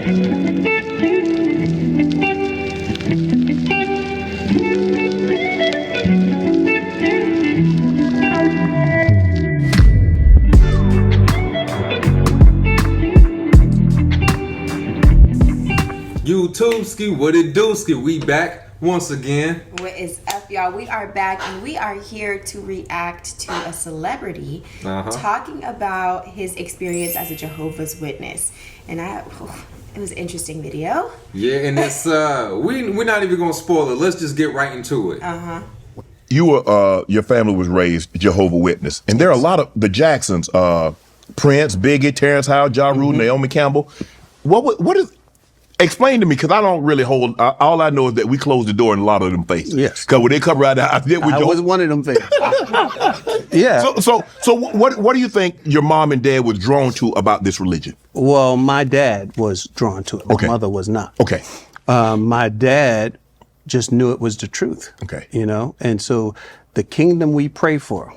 YouTubeski, what it do-ski? We back once again. What is up, y'all? We are back and we are here to react to a celebrity talking about his experience as a Jehovah's Witness. And it was an interesting video. Yeah, and it's we're not even gonna spoil it. Let's just get right into it. You were your family was raised Jehovah Witness, and there are a lot of the Jacksons, Prince, Biggie, Terrence Howard, Ja Rule, Naomi Campbell. What is? Explain to me, because I don't really hold. All I know is that we closed the door in a lot of them faces. Yes, because when they come right out, I was one of them faces. Yeah. So what do you think your mom and dad was drawn to about this religion? Well, my dad was drawn to it. My mother was not. Okay. My dad just knew it was the truth. Okay. You know, and so the kingdom we pray for,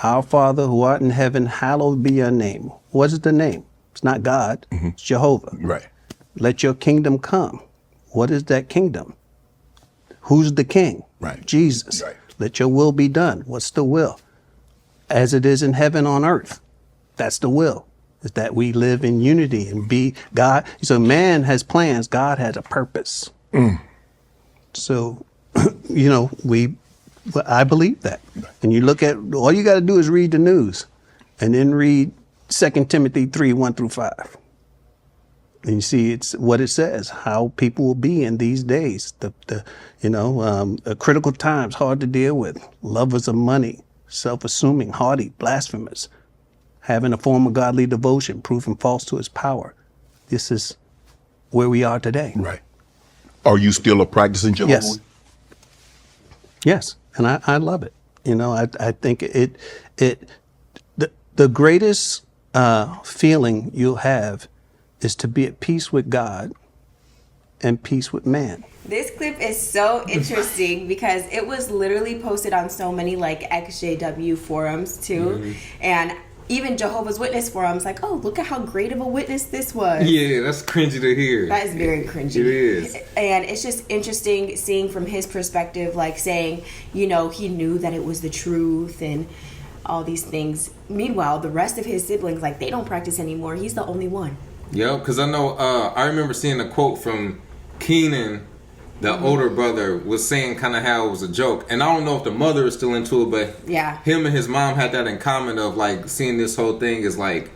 our Father who art in heaven, hallowed be your name. What is the name? It's not God. It's Jehovah. Right. Let your kingdom come. What is that kingdom? Who's the king? Right. Jesus. Right. Let your will be done. What's the will? As it is in heaven on earth. That's the will. Is that we live in unity and be God. So man has plans. God has a purpose. So, you know, I believe that. And you look at, all you got to do is read the news and then read 2 Timothy 3:1-5. And you see, it's what it says, how people will be in these days. Critical times, hard to deal with. Lovers of money, self-assuming, haughty, blasphemous, having a form of godly devotion, proving false to its power. This is where we are today. Right. Are you still a practicing Jehovah? Yes. Yes, and I love it. You know, I think the greatest feeling you'll have is to be at peace with God and peace with man. This clip is so interesting because it was literally posted on so many like XJW forums too. And even Jehovah's Witness forums, like, oh, look at how great of a witness this was. Yeah, that's cringy to hear. That is very cringy. It is. And it's just interesting seeing from his perspective, like saying, you know, he knew that it was the truth and all these things. Meanwhile, the rest of his siblings, like, they don't practice anymore. He's the only one. Yeah, because I know, I remember seeing a quote from Keenan, the older brother, was saying kind of how it was a joke. And I don't know if the mother is still into it, but him and his mom had that in common of like seeing this whole thing as like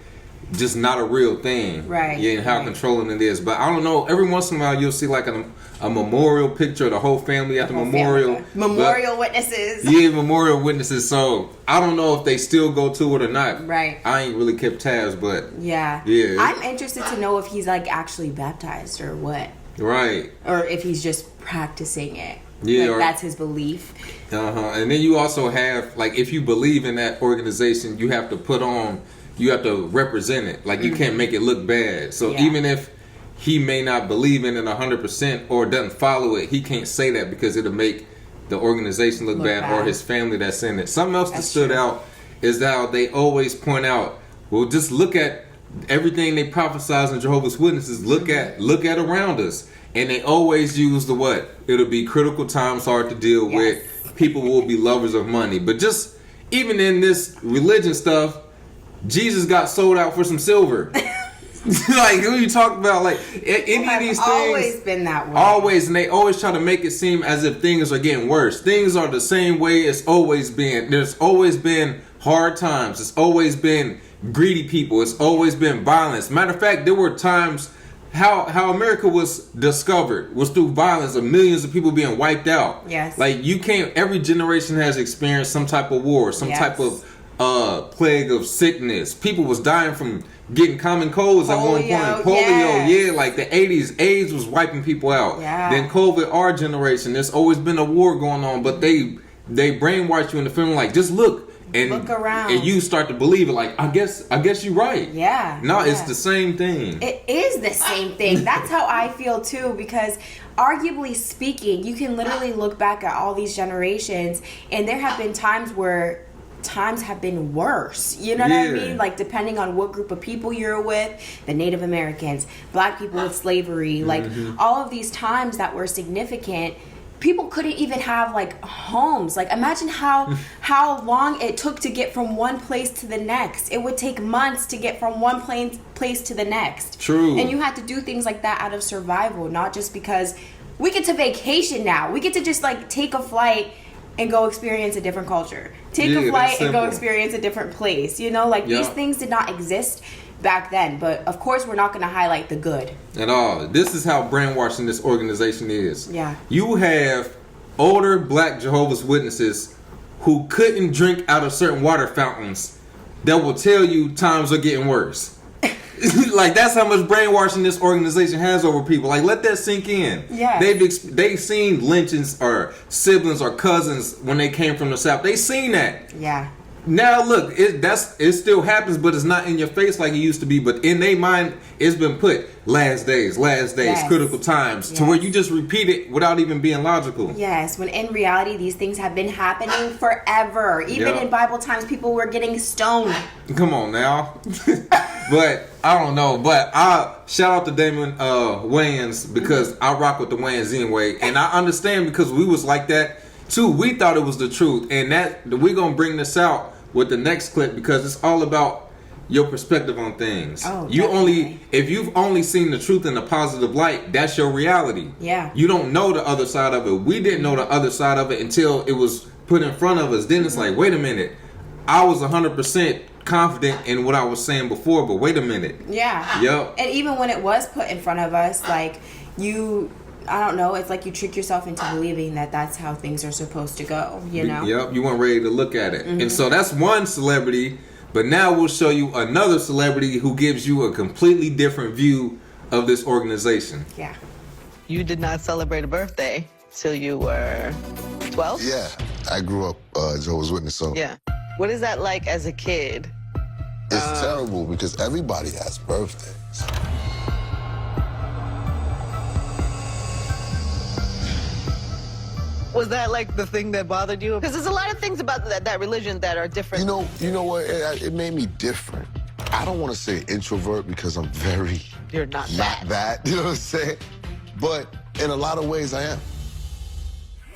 just not a real thing. Right. Yeah, and how controlling it is. But I don't know, every once in a while you'll see like a memorial picture of the whole family at the memorial. Memorial witnesses. Yeah, memorial witnesses. So I don't know if they still go to it or not. Right. I ain't really kept tabs, but yeah. I'm interested to know if he's like actually baptized or what. Right. Or if he's just practicing it. Yeah. Like that's his belief. And then you also have, like, if you believe in that organization, you have to represent it. Like, you can't make it look bad. So even if he may not believe in it 100% or doesn't follow it, he can't say that because it'll make the organization look bad or his family that's in it. Something else that stood out is how they always point out, well, just look at everything they prophesize in Jehovah's Witnesses. Look at around us. And they always use the what? It'll be critical times, hard to deal with. People will be lovers of money. But just even in this religion stuff, Jesus got sold out for some silver. Like, who you talk about? Like, any of these things. Always been that way. Always, and they always try to make it seem as if things are getting worse. Things are the same way it's always been. There's always been hard times. It's always been greedy people. It's always been violence. Matter of fact, there were times how America was discovered was through violence of millions of people being wiped out. Yes. Like, you can't. Every generation has experienced some type of war, some type of plague of sickness. People was dying from getting common colds at one point. Polio, like the 80s, AIDS was wiping people out. Yeah. Then COVID, our generation, there's always been a war going on, but they brainwash you in the film like, just look. And look around, and you start to believe it. Like, I guess you're right. Yeah. No, it's the same thing. It is the same thing. That's how I feel too. Because arguably speaking, you can literally look back at all these generations, and there have been times where times have been worse. You know what I mean? Like, depending on what group of people you're with, the Native Americans, black people with slavery, like all of these times that were significant, people couldn't even have like homes. Like, imagine how long it took to get from one place to the next. It would take months to get from one place to the next. True. And you had to do things like that out of survival, not just because we get to vacation now. We get to just like take a flight and go experience a different culture. Take a flight and go experience a different place. You know, like these things did not exist back then. But of course, we're not going to highlight the good at all. This is how brainwashing this organization is. Yeah. You have older black Jehovah's Witnesses who couldn't drink out of certain water fountains that will tell you times are getting worse. Like, that's how much brainwashing this organization has over people. Like, let that sink in. Yeah. They've seen lynchings or siblings or cousins when they came from the South. They seen that. Yeah. Now look, it still happens, but it's not in your face like it used to be. But in their mind, it's been put last days, Yes. critical times, to where you just repeat it without even being logical. Yes, when in reality, these things have been happening forever. Even in Bible times, people were getting stoned. Come on now. But I don't know. But I shout out to Damon Wayans, because I rock with the Wayans anyway, and I understand because we was like that too. We thought it was the truth, and that we're gonna bring this out with the next clip, because it's all about your perspective on things. Oh, if you've only seen the truth in a positive light, that's your reality. Yeah. You don't know the other side of it. We didn't know the other side of it until it was put in front of us. Then it's like, wait a minute, I was 100% confident in what I was saying before, but wait a minute. Yeah. Yep. And even when it was put in front of us, like, I don't know, it's like you trick yourself into believing that that's how things are supposed to go, you know? Yep, you weren't ready to look at it. And so that's one celebrity, but now we'll show you another celebrity who gives you a completely different view of this organization. Yeah. You did not celebrate a birthday till you were 12? Yeah, I grew up Jehovah's Witness, so Yeah. What is that like as a kid? it's terrible because everybody has birthdays. Was that like the thing that bothered you? Because there's a lot of things about that religion that are different. You know what? It made me different. I don't want to say introvert because I'm very You're not that. You know what I'm saying? But in a lot of ways, I am.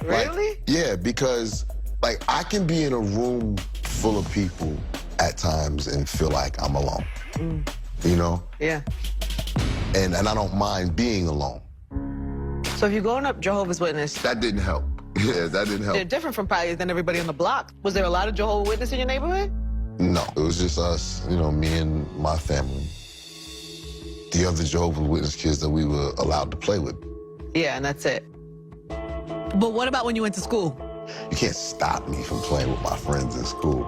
Really? Like, yeah, because like I can be in a room full of people at times and feel like I'm alone. You know? Yeah. And I don't mind being alone. So if you're growing up Jehovah's Witness, That didn't help. Yeah, that didn't help. they're different from probably than everybody on the block. Was there a lot of Jehovah's Witnesses in your neighborhood? No, it was just us, me and my family. The other Jehovah's Witness kids that we were allowed to play with. Yeah, and that's it. But what about when you went to school? You can't stop me from playing with my friends in school.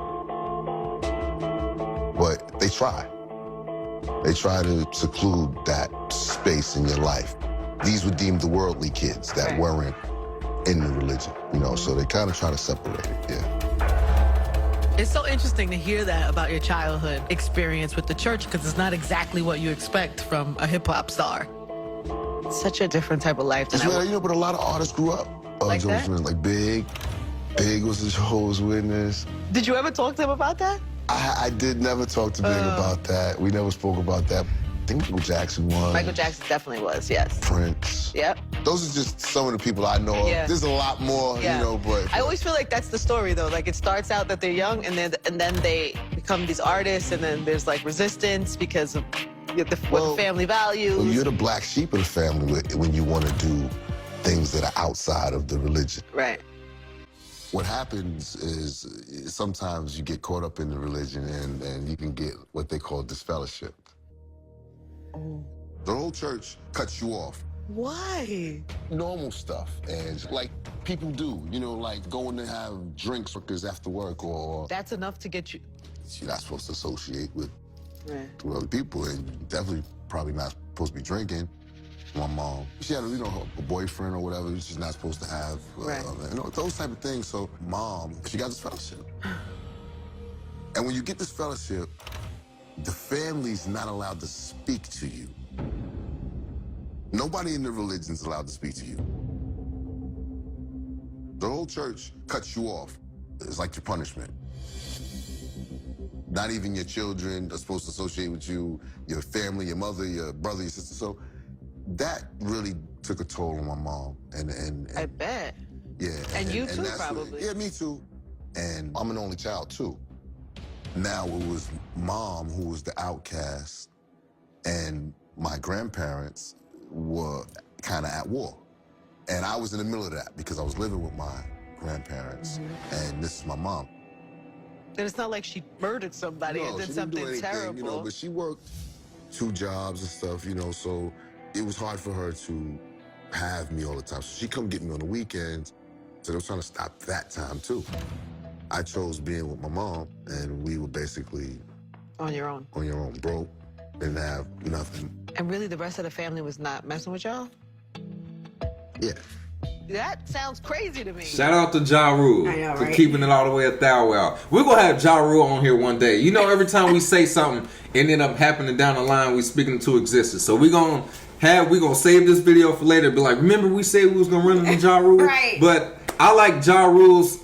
But they try. They try to seclude that space in your life. These were deemed the worldly kids that weren't in the religion, so they kind of try to separate it, yeah. It's so interesting to hear that about your childhood experience with the church, because it's not exactly what you expect from a hip-hop star. It's such a different type of life. It's weird, but a lot of artists grew up Like Jehovah's that? Witness. Like Big was a Jehovah's Witness. Did you ever talk to him about that? I did never talk to Big about that. We never spoke about that. I think Michael Jackson was. Michael Jackson definitely was, yes. Prince. Yep. Those are just some of the people I know of. Yeah. There's a lot more, Yeah. but I always feel like that's the story, though. Like, it starts out that they're young, and then they become these artists, and then there's, like, resistance because of what the family values. Well, you're the black sheep of the family when you want to do things that are outside of the religion. Right. What happens is sometimes you get caught up in the religion and you can get what they call disfellowship. The whole church cuts you off. Why? Normal stuff, and like people do, like going to have drinks after work, or That's enough to get you. you're not supposed to associate with Right. other people, and you definitely probably not supposed to be drinking. My mom, she had a boyfriend or whatever. She's not supposed to have, Right. those type of things. So mom, she got this fellowship, and when you get this fellowship, the family's not allowed to speak to you. Nobody in the religion's allowed to speak to you. The whole church cuts you off. It's like your punishment. Not even your children are supposed to associate with you, your family, your mother, your brother, your sister. So that really took a toll on my mom. And I bet. Yeah. And you too, that's probably. Yeah, me too. And I'm an only child too. Now it was mom who was the outcast, and my grandparents were kind of at war. And I was in the middle of that because I was living with my grandparents, and this is my mom. And it's not like she murdered somebody and did she something didn't do anything, terrible. you know, but she worked 2 jobs and stuff, you know, so it was hard for her to have me all the time. So she come get me on the weekends, so they were trying to stop that time too. I chose being with my mom, and we were basically On your own. on your own, broke, didn't have nothing. And really, the rest of the family was not messing with y'all? Yeah. That sounds crazy to me. Shout out to Ja Rule I know, for right? keeping it all the way at Thou Wow. We're going to have Ja Rule on here one day. You know, every time we say something, it end up happening down the line, we speaking into existence. So we're going to save this video for later. Be like, remember we said we was going to run into Ja Rule? Right. But I like Ja Rule's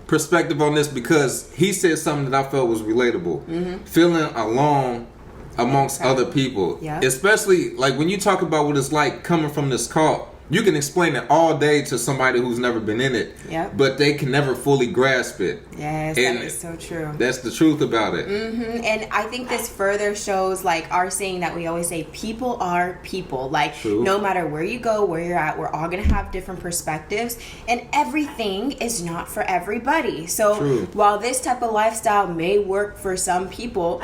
perspective on this because he said something that I felt was relatable. Feeling alone amongst other people. Yeah. Especially, like, when you talk about what it's like coming from this cult, you can explain it all day to somebody who's never been in it, Yep. but they can never fully grasp it. Yes, And that is so true. That's the truth about it. And I think this further shows like our saying that we always say, people are people. Like True. no matter where you go, where you're at, we're all gonna have different perspectives, and everything is not for everybody. So True. while this type of lifestyle may work for some people,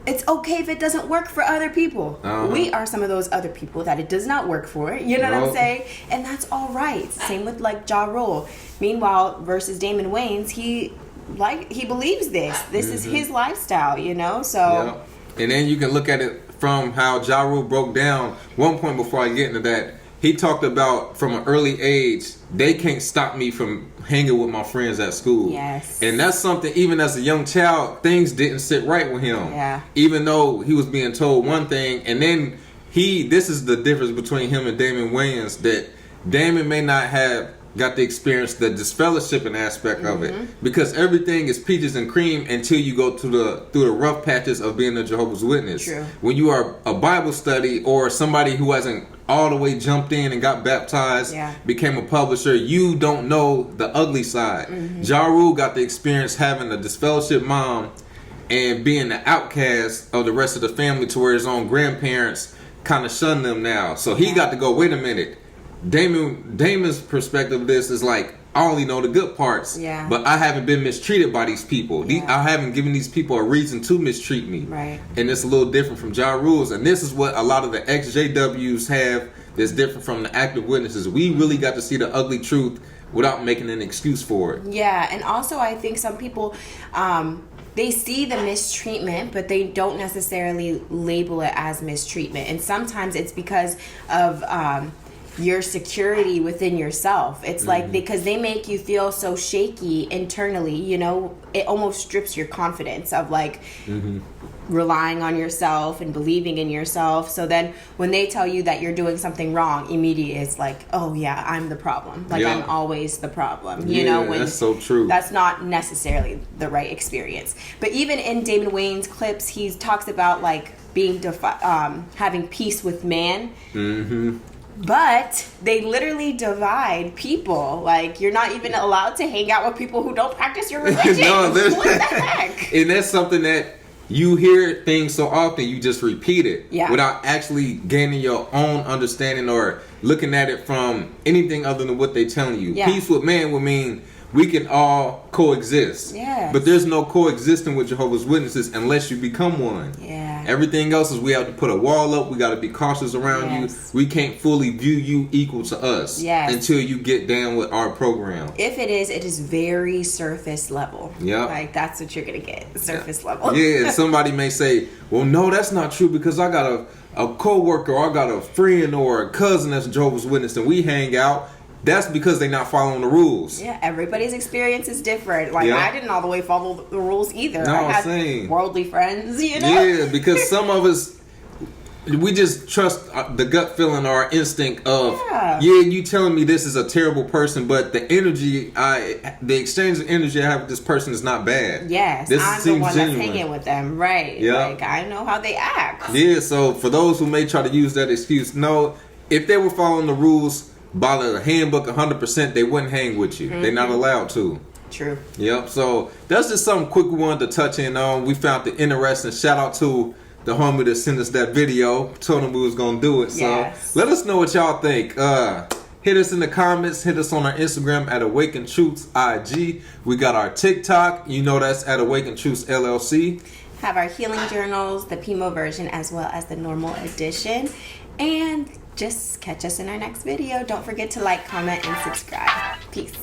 it's okay if it doesn't work for other people. We are some of those other people that it does not work for. You know what I'm Nope. saying? And that's all right. Same with like Ja Rule. Meanwhile, versus Damon Wayans, he believes this. This is his lifestyle, you know? So Yeah. And then you can look at it from how Ja Rule broke down. One point before I get into that, he talked about from an early age, they can't stop me from hanging with my friends at school. Yes. And that's something, even as a young child, things didn't sit right with him. Yeah. Even though he was being told one thing, and then this is the difference between him and Damon Wayans, that Damon may not have got to experience the disfellowshipping aspect of it, because everything is peaches and cream until you go through the rough patches of being a Jehovah's Witness. True. When you are a Bible study or somebody who hasn't all the way jumped in and got baptized, became a publisher, you don't know the ugly side. Ja Rule got the experience having a disfellowship mom and being the outcast of the rest of the family, to where his own grandparents kind of shun them now. So he got to go, wait a minute, Damon's perspective of this is like, I only know the good parts, but I haven't been mistreated by these people. I haven't given these people a reason to mistreat me. Right. And it's a little different from Ja Rule's. And this is what a lot of the ex-JWs have that's different from the active witnesses. We really got to see the ugly truth without making an excuse for it. Yeah, and also I think some people, they see the mistreatment, but they don't necessarily label it as mistreatment. And sometimes it's because of your security within yourself. It's like because they make you feel so shaky internally, you know, it almost strips your confidence of like relying on yourself and believing in yourself. So then when they tell you that you're doing something wrong, immediately it's like, oh yeah, I'm the problem. Like I'm always the problem. You know, when that's so true. That's not necessarily the right experience. But even in Damon Wayans' clips, he talks about like being having peace with man. But they literally divide people. Like, you're not even allowed to hang out with people who don't practice your religion. What the heck? And that's something that you hear things so often, you just repeat it without actually gaining your own understanding or looking at it from anything other than what they're telling you. Peace with man would mean we can all coexist. But there's no coexisting with Jehovah's Witnesses unless you become one. Everything else is we have to put a wall up. We got to be cautious around you. We can't fully view you equal to us until you get down with our program. If it is very surface level. Like, that's what you're going to get, surface level. Somebody may say, well, no, that's not true because I got a co-worker or I got a friend or a cousin that's Jehovah's Witness and we hang out. That's because they're not following the rules. Everybody's experience is different. Like, I didn't all the way follow the rules either. No, I had worldly friends, you know? Because some of us, we just trust the gut feeling or our instinct of you telling me this is a terrible person, but the energy the exchange of energy I have with this person is not bad. Yes, this I'm the one that's hanging with them, right? Yeah, like I know how they act. Yeah, so for those who may try to use that excuse, no, if they were following the rules by the handbook 100%, they wouldn't hang with you. They're not allowed to. True. Yep. So that's just something quick we wanted to touch in on. We found it interesting. Shout out to the homie that sent us that video. Told him we was gonna do it. So let us know what y'all think. Hit us in the comments. Hit us on our Instagram at Awaken Truths IG. We got our TikTok. You know that's at Awaken Truths LLC. Have our healing journals, the Pimo version as well as the normal edition. And just catch us in our next video. Don't forget to like, comment, and subscribe. Peace.